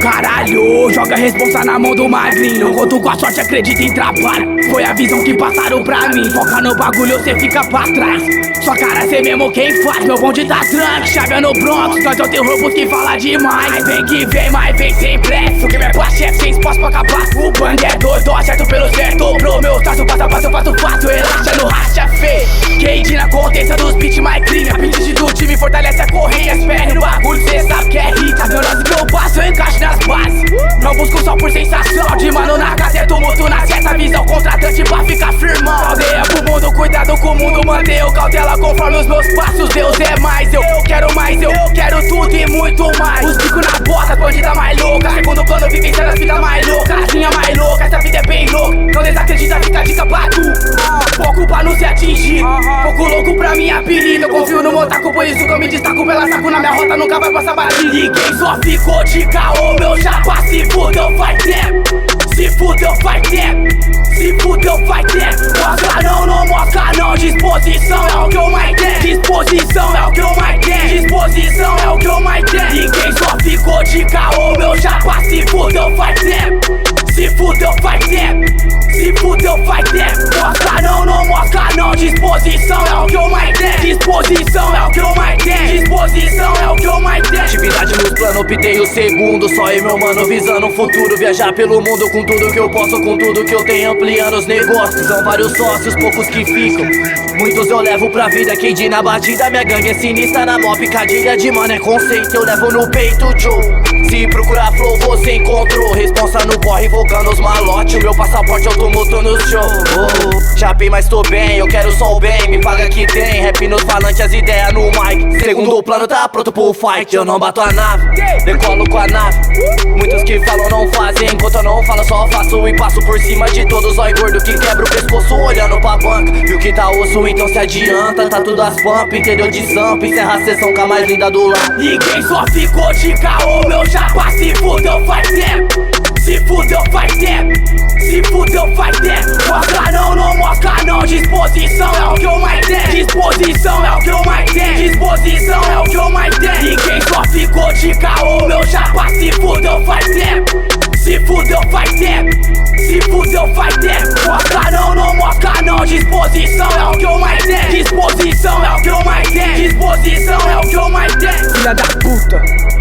Caralho, joga a responsa na mão do magrinho. Conto com a sorte, acredita em trabalho. Foi a visão que passaram pra mim. Foca no bagulho, cê fica pra trás. Sua cara, cê mesmo quem faz. Meu bonde tá tranque, chave no Bronx. Nós é o terror que fala demais. Mas vem que vem, mas vem sem pressa. Porque minha parte é sem espaço pra acabar. O bang é doido, certo pelo certo. Pro meu traço, passo a passo, faço fácil. Relaxa no racha feio. Quem na contência dos beats mais clean. A pitch do time fortalece a correia. Espere no bagulho, cê sabe que é hit. Tá vendo as que eu passo, eu encaixo nas bases. Não busco só por sensação. De mano na casa é tumulto na seta. Visão contratante pra ficar firmão. Aldeia pro mundo, cuidado com o mundo. Mantenho cautela conforme os meus passos. Deus é mais, eu quero mais, eu quero tudo e muito mais. Os bicos na bota, bandida mais louca. Segundo plano, vivenciando as vidas mais loucas. Casinha mais louca, essa vida é bem louca. Não desacredita, fica a dica pra tu. Foco pra não se atingir. Pouco louco pra minha apelido. Eu confio no montaco, por isso que eu me destaco. Pela saco na minha rota, nunca vai passar batido. E quem só ficou de caô, meu chapa, se fudeu, faz tempo. Se fudeu, faz tempo. Se fudeu, faz tempo. Mostra não, não mostra não. Disposição é o que eu mais tenho. Disposição é o que eu mais tenho. Disposição é o que eu mais tenho. E quem só ficou de caô, meu chapa, se fudeu, faz tempo. Se fudeu, faz tempo. Se fudeu, faz tempo. Mostra não, não mostra não. Disposição é o que eu mais tenho. Disposição é o que eu mais tenho. Disposição é o que eu mais tenho. Atividade nos planos, optei o segundo. Só eu, meu mano, visando o futuro. Viajar pelo mundo com tudo que eu posso, com tudo que eu tenho, ampliando os negócios. São vários sócios, poucos que ficam. Muitos eu levo pra vida, quem na batida. Minha gangue é sinistra na mó picadilha de mano, é conceito, eu levo no peito, Joe. Se procurar flow, você encontrou. Responsa no corre, invocando os malote. O meu passaporte eu tô montando no show. Chapei, mas tô bem, eu quero só o bem. Me paga que tem, rap nos falantes, as ideias no mic. Segundo o plano tá pronto pro fight. Eu não bato a nave, decolo com a nave. Muitos que falam não fazem, enquanto eu não falo só faço. E passo por cima de todos, ó gordo que quebra o pescoço olhando pra banca. Viu que tá osso, então se adianta. Tá tudo as pump, entendeu de sampa. Encerra a sessão com a mais linda do lado. E quem só ficou de caô, meu chapa, se fudeu, faz tempo. Se fudeu, faz tempo. Se fudeu, faz tempo. Mostra não, não mostra não. Disposição é o que eu mais tenho. Disposição é o que eu mais tenho. Disposição é o que eu mais tenho. E quem só ficou de caô, meu chapa, se fudeu, faz tempo. Se fudeu, faz tempo. Se fudeu, faz tempo. Mostra não, não mostra não. Disposição é o que eu mais tenho. Disposição é o que eu mais tenho. Disposição é o que eu mais tenho. Filha da puta.